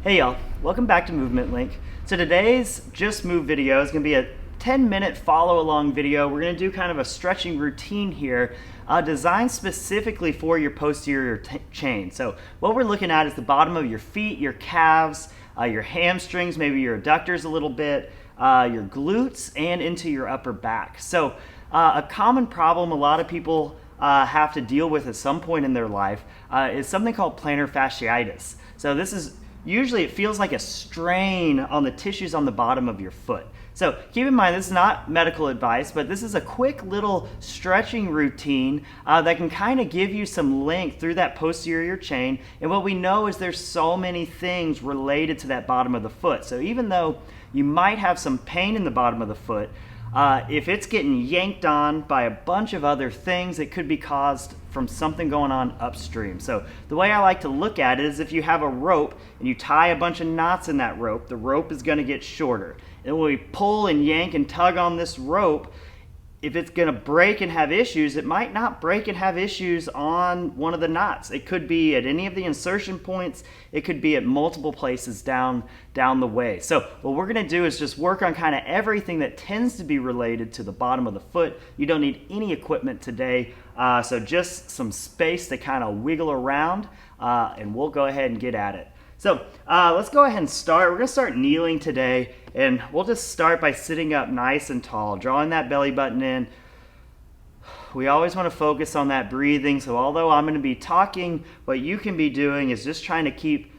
Hey y'all, welcome back to Movement Link. So today's Just Move video is going to be a 10-minute follow-along video. We're going to do kind of a stretching routine here designed specifically for your posterior chain. So what we're looking at is the bottom of your feet, your calves, your hamstrings, maybe your adductors a little bit, your glutes, and into your upper back. So a common problem a lot of people have to deal with at some point in their life is something called plantar fasciitis. So this is usually, it feels like a strain on the tissues on the bottom of your foot. So keep in mind, this is not medical advice, but this is a quick little stretching routine that can kind of give you some length through that posterior chain. And what we know is there's so many things related to that bottom of the foot. So even though you might have some pain in the bottom of the foot, if it's getting yanked on by a bunch of other things, it could be caused from something going on upstream. So the way I like to look at it is if you have a rope and you tie a bunch of knots in that rope, the rope is going to get shorter. And when we pull and yank and tug on this rope, if it's going to break and have issues, it might not break and have issues on one of the knots. It could be at any of the insertion points. It could be at multiple places down the way. So what we're going to do is just work on kind of everything that tends to be related to the bottom of the foot. You don't need any equipment today, so just some space to kind of wiggle around, and we'll go ahead and get at it. So let's go ahead and start. We're going to start kneeling today, and we'll just start by sitting up nice and tall, drawing that belly button in. We always want to focus on that breathing, so although I'm going to be talking, what you can be doing is just trying to keep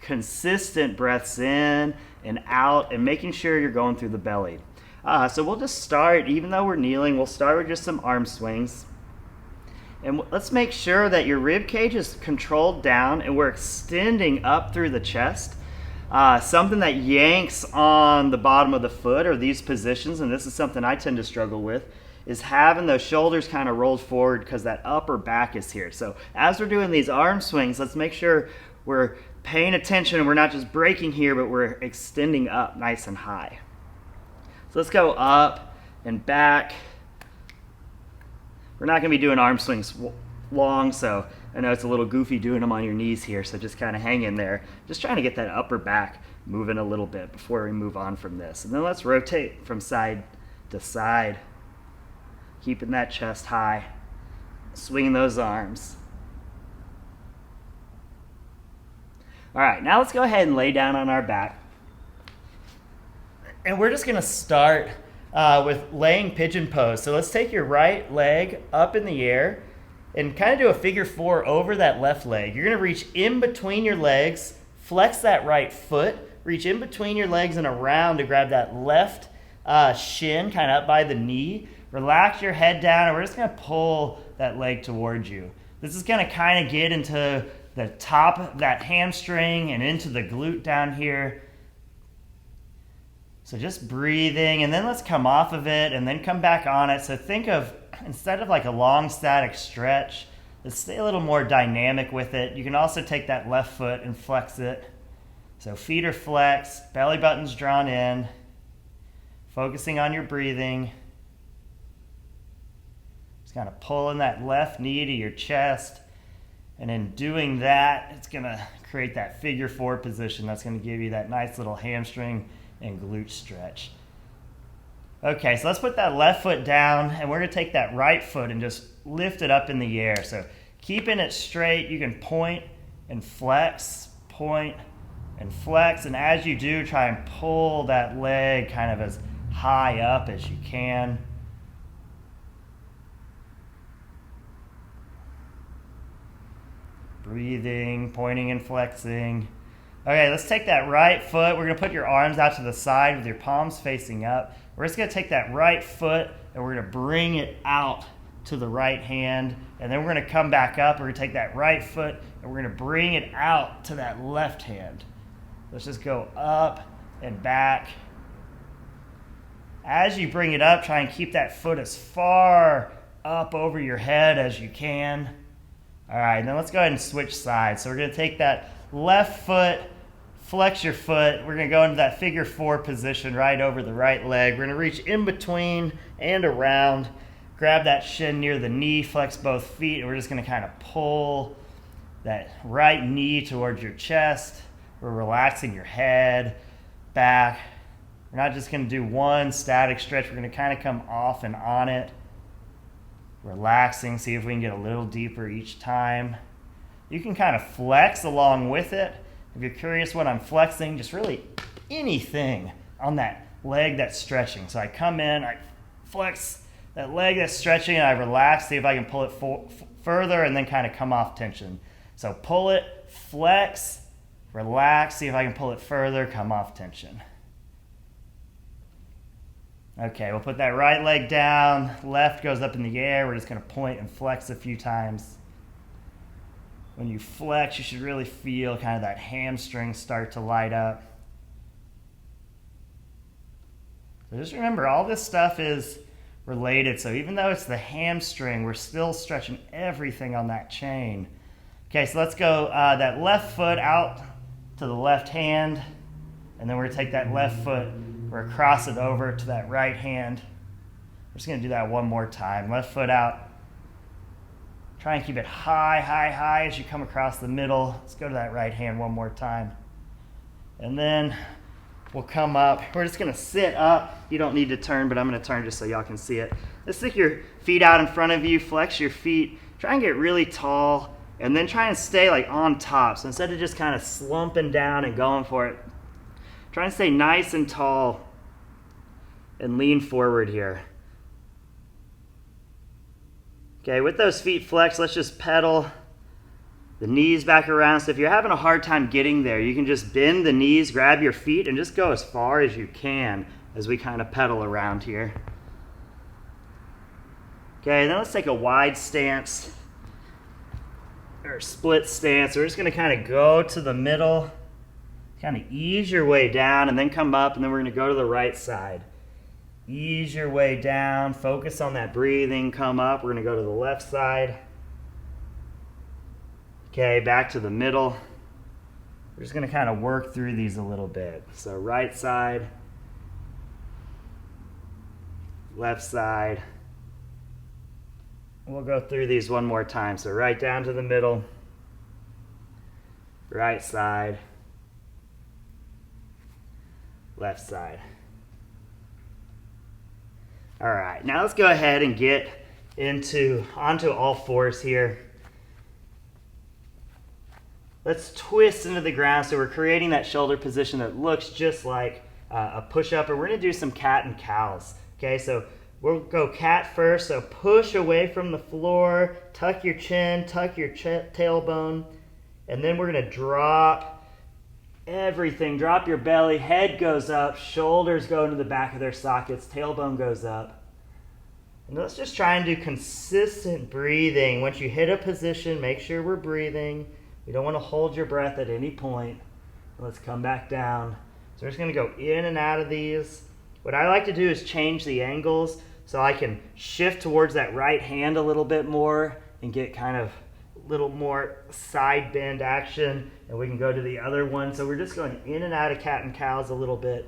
consistent breaths in and out and making sure you're going through the belly. So we'll just start, even though we're kneeling, we'll start with just some arm swings. And let's make sure that your rib cage is controlled down and we're extending up through the chest. Something that yanks on the bottom of the foot are these positions, and this is something I tend to struggle with, is having those shoulders kind of rolled forward because that upper back is here. So as we're doing these arm swings, let's make sure we're paying attention and we're not just breaking here, but we're extending up nice and high. So let's go up and back. We're not going to be doing arm swings long, so I know it's a little goofy doing them on your knees here, so just kind of hang in there. Just trying to get that upper back moving a little bit before we move on from this. And then let's rotate from side to side, keeping that chest high, swinging those arms. All right, now let's go ahead and lay down on our back. And we're just going to start with laying pigeon pose. So let's take your right leg up in the air and kind of do a figure four over that left leg. You're going to reach in between your legs, flex that right foot, reach in between your legs and around to grab that left shin kind of up by the knee. Relax your head down, and we're just going to pull that leg towards you. This is going to kind of get into the top of that hamstring and into the glute down here. So just breathing, and then let's come off of it and then come back on it. So think of, instead of like a long static stretch, let's stay a little more dynamic with it. You can also take that left foot and flex it. So feet are flexed, belly button's drawn in, focusing on your breathing. Just kind of pulling that left knee to your chest. And in doing that, it's gonna create that figure four position. That's gonna give you that nice little hamstring and glute stretch. Okay, so let's put that left foot down, and we're gonna take that right foot and just lift it up in the air. So keeping it straight, you can point and flex, and as you do, try and pull that leg kind of as high up as you can. Breathing, pointing and flexing. Okay, let's take that right foot. We're going to put your arms out to the side with your palms facing up. We're just going to take that right foot and we're going to bring it out to the right hand. And then we're going to come back up. We're going to take that right foot and we're going to bring it out to that left hand. Let's just go up and back. As you bring it up, try and keep that foot as far up over your head as you can. All right, then let's go ahead and switch sides. So we're going to take that left foot, flex your foot. We're going to go into that figure four position right over the right leg. We're going to reach in between and around, grab that shin near the knee, flex both feet, and we're just going to kind of pull that right knee towards your chest. We're relaxing your head, back. We're not just going to do one static stretch. We're going to kind of come off and on it. Relaxing, see if we can get a little deeper each time. You can kind of flex along with it. If you're curious what I'm flexing, just really anything on that leg that's stretching. So I come in, I flex that leg that's stretching, and I relax, see if I can pull it further, and then kind of come off tension. So pull it, flex, relax, see if I can pull it further, come off tension. Okay, we'll put that right leg down, left goes up in the air. We're just going to point and flex a few times. When you flex, you should really feel kind of that hamstring start to light up. So just remember, all this stuff is related. So even though it's the hamstring, we're still stretching everything on that chain. Okay, so let's go that left foot out to the left hand, and then we're going to take that left foot, we're going to cross it over to that right hand. We're just going to do that one more time. Left foot out. Try and keep it high, high, high as you come across the middle. Let's go to that right hand one more time. And then we'll come up. We're just going to sit up. You don't need to turn, but I'm going to turn just so y'all can see it. Let's stick your feet out in front of you. Flex your feet. Try and get really tall. And then try and stay like on top. So instead of just kind of slumping down and going for it, try and stay nice and tall and lean forward here. Okay, with those feet flexed, let's just pedal the knees back around. So if you're having a hard time getting there, you can just bend the knees, grab your feet, and just go as far as you can as we kind of pedal around here. Okay, then let's take a wide stance or split stance. We're just going to kind of go to the middle, kind of ease your way down, and then come up, and then we're going to go to the right side. Ease your way down, focus on that breathing, come up. We're going to go to the left side. Okay, back to the middle. We're just going to kind of work through these a little bit. So right side, left side. We'll go through these one more time. So right down to the middle, right side, left side. All right, now let's go ahead and get onto all fours here. Let's twist into the ground so we're creating that shoulder position that looks just like a push-up, and we're going to do some cat and cows. Okay, so we'll go cat first, so push away from the floor, tuck your chin, tuck your tailbone, and then we're going to drop everything. Drop your belly, head goes up, shoulders go into the back of their sockets, tailbone goes up. And let's just try and do consistent breathing. Once you hit a position, make sure we're breathing. You don't want to hold your breath at any point. Let's come back down. So we're just going to go in and out of these. What I like to do is change the angles so I can shift towards that right hand a little bit more and get kind of a little more side bend action, and we can go to the other one. So we're just going in and out of cat and cows a little bit.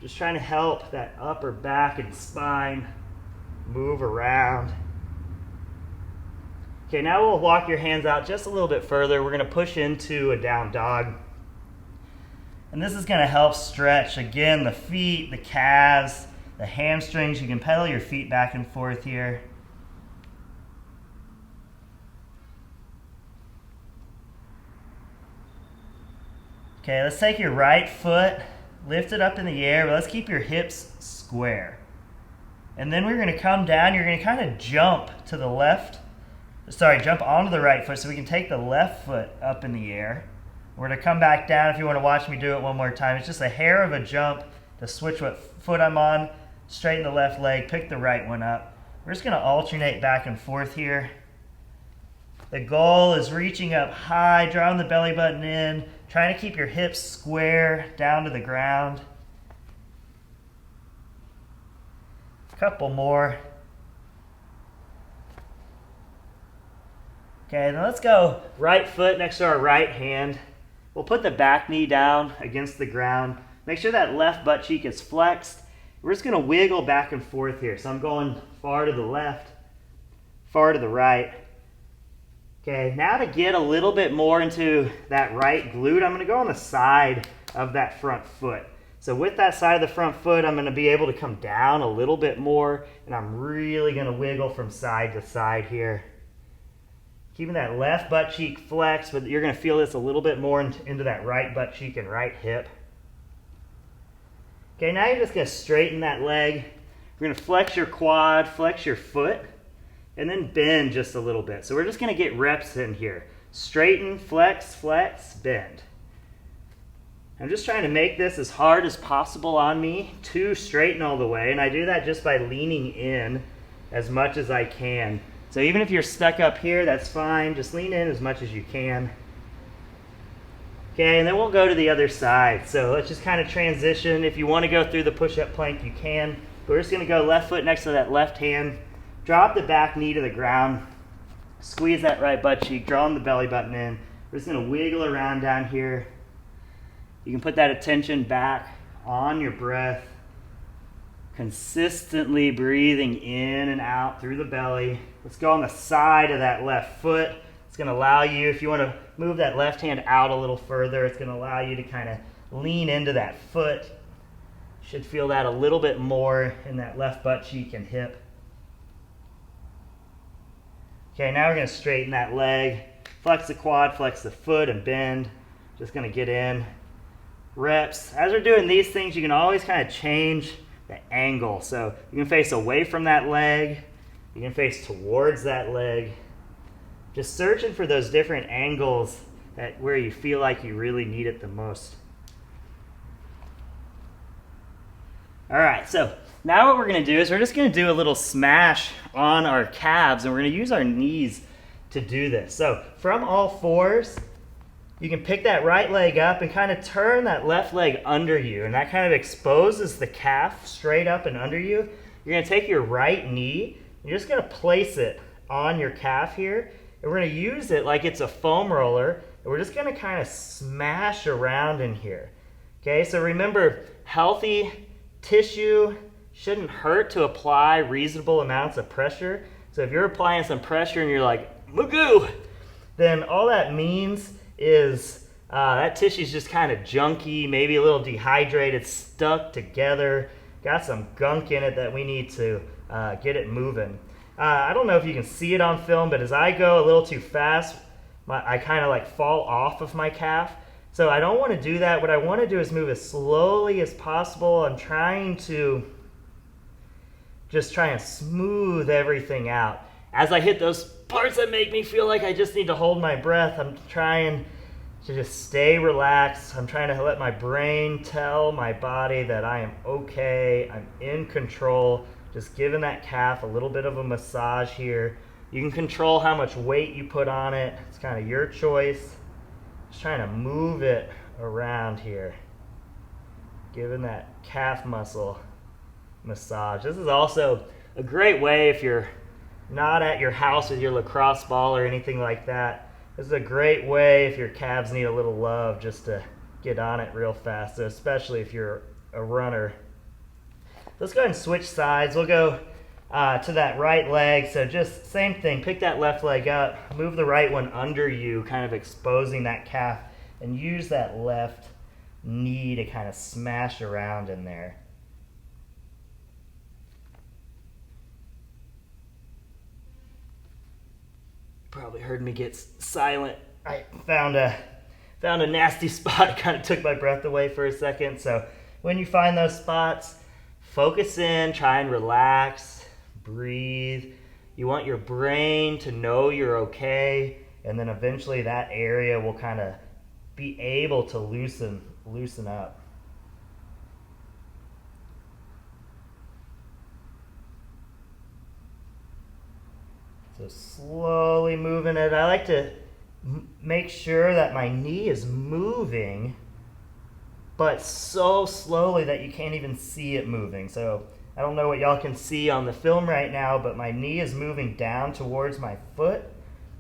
Just trying to help that upper back and spine move around. Okay, now we'll walk your hands out just a little bit further. We're going to push into a down dog. And this is going to help stretch, again, the feet, the calves, the hamstrings. You can pedal your feet back and forth here. Okay, let's take your right foot, lift it up in the air, but let's keep your hips square. And then we're going to come down. You're going to kind of jump to the left. Jump onto the right foot so we can take the left foot up in the air. We're going to come back down if you want to watch me do it one more time. It's just a hair of a jump to switch what foot I'm on, straighten the left leg, pick the right one up. We're just going to alternate back and forth here. The goal is reaching up high, drawing the belly button in, trying to keep your hips square down to the ground. A couple more. Okay, then let's go right foot next to our right hand. We'll put the back knee down against the ground. Make sure that left butt cheek is flexed. We're just going to wiggle back and forth here. So I'm going far to the left, far to the right. Okay, now to get a little bit more into that right glute, I'm gonna go on the side of that front foot. So with that side of the front foot, I'm gonna be able to come down a little bit more, and I'm really gonna wiggle from side to side here. Keeping that left butt cheek flexed, but you're gonna feel this a little bit more into that right butt cheek and right hip. Okay, now you're just gonna straighten that leg. We're gonna flex your quad, flex your foot, and then bend just a little bit. So we're just gonna get reps in here. Straighten, flex, flex, bend. I'm just trying to make this as hard as possible on me to straighten all the way, and I do that just by leaning in as much as I can. So even if you're stuck up here, that's fine. Just lean in as much as you can. Okay, and then we'll go to the other side. So let's just kind of transition. If you want to go through the push-up plank, you can. But we're just gonna go left foot next to that left hand. Drop the back knee to the ground. Squeeze that right butt cheek, drawing the belly button in. We're just gonna wiggle around down here. You can put that attention back on your breath. Consistently breathing in and out through the belly. Let's go on the side of that left foot. It's gonna allow you, if you wanna move that left hand out a little further, it's gonna allow you to kind of lean into that foot. You should feel that a little bit more in that left butt cheek and hip. Okay, now we're gonna straighten that leg. Flex the quad, flex the foot, and bend. Just gonna get in. Reps. As we're doing these things, you can always kind of change the angle. So you can face away from that leg. You can face towards that leg. Just searching for those different angles where you feel like you really need it the most. All right, so now what we're gonna do is we're just gonna do a little smash on our calves, and we're gonna use our knees to do this. So from all fours, you can pick that right leg up and kind of turn that left leg under you, and that kind of exposes the calf straight up and under you. You're gonna take your right knee, and you're just gonna place it on your calf here, and we're gonna use it like it's a foam roller, and we're just gonna kind of smash around in here. Okay, so remember, healthy tissue shouldn't hurt to apply reasonable amounts of pressure. So if you're applying some pressure and you're like, magoo, then all that means is that tissue's just kind of junky, maybe a little dehydrated, stuck together, got some gunk in it that we need to get it moving. I don't know if you can see it on film, but as I go a little too fast, I kind of like fall off of my calf. So I don't want to do that. What I want to do is move as slowly as possible. I'm trying to just try and smooth everything out. As I hit those parts that make me feel like I just need to hold my breath, I'm trying to just stay relaxed. I'm trying to let my brain tell my body that I am okay, I'm in control. Just giving that calf a little bit of a massage here. You can control how much weight you put on it. It's kind of your choice. Just trying to move it around here. Giving that calf muscle massage. This is also a great way if you're not at your house with your lacrosse ball or anything like that. This is a great way if your calves need a little love just to get on it real fast, so especially if you're a runner. Let's go ahead and switch sides. We'll go to that right leg. So just same thing, pick that left leg up, move the right one under you, kind of exposing that calf, and use that left knee to kind of smash around in there. Probably heard me get silent. I found a nasty spot. It kind of took my breath away for a second. So when you find those spots, focus in, try and relax, breathe. You want your brain to know you're okay, and then eventually that area will kind of be able to loosen up. So slowly moving it. I like to make sure that my knee is moving, but so slowly that you can't even see it moving. So I don't know what y'all can see on the film right now, but my knee is moving down towards my foot,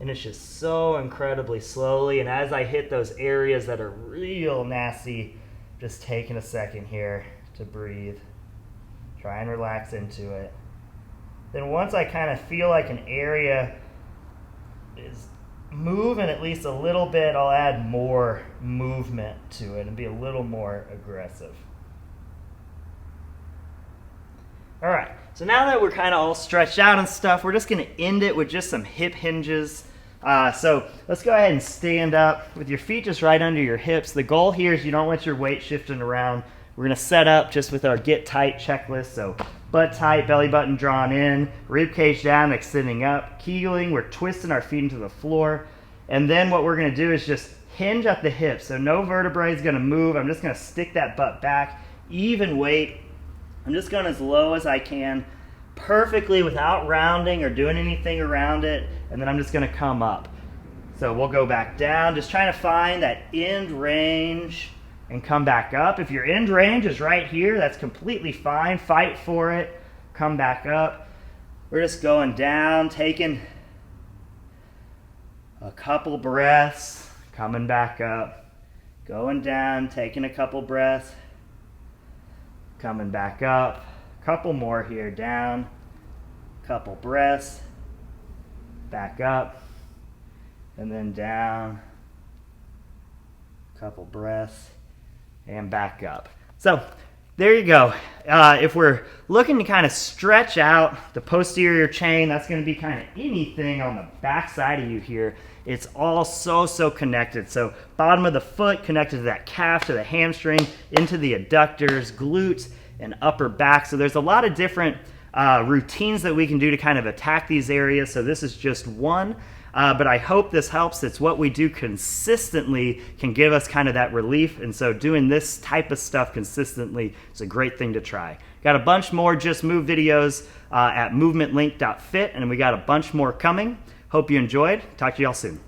and it's just so incredibly slowly. And as I hit those areas that are real nasty, just taking a second here to breathe. Try and relax into it. Then once I kind of feel like an area is move in at least a little bit, I'll add more movement to it and be a little more aggressive. All right, so now that we're kind of all stretched out and stuff, we're just gonna end it with just some hip hinges. So let's go ahead and stand up with your feet just right under your hips. The goal here is you don't want your weight shifting around. We're gonna set up just with our get tight checklist. So butt tight, belly button drawn in, rib cage down, extending up, kegeling, we're twisting our feet into the floor. And then what we're gonna do is just hinge at the hips. So no vertebrae is gonna move. I'm just gonna stick that butt back, even weight. I'm just going as low as I can, perfectly without rounding or doing anything around it, and then I'm just going to come up. So we'll go back down, just trying to find that end range and come back up. If your end range is right here, that's completely fine. Fight for it. Come back up. We're just going down, taking a couple breaths, coming back up, going down, taking a couple breaths, coming back up, couple more here, down, couple breaths, back up, and then down, couple breaths, and back up. So there you go. If we're looking to kind of stretch out the posterior chain, that's going to be kind of anything on the back side of you here. It's all so connected. So bottom of the foot connected to that calf, to the hamstring, into the adductors, glutes, and upper back. So there's a lot of different routines that we can do to kind of attack these areas. So this is just one, but I hope this helps. It's what we do consistently can give us kind of that relief. And so doing this type of stuff consistently is a great thing to try. Got a bunch more Just Move videos at movementlink.fit, and we got a bunch more coming. Hope you enjoyed. Talk to y'all soon.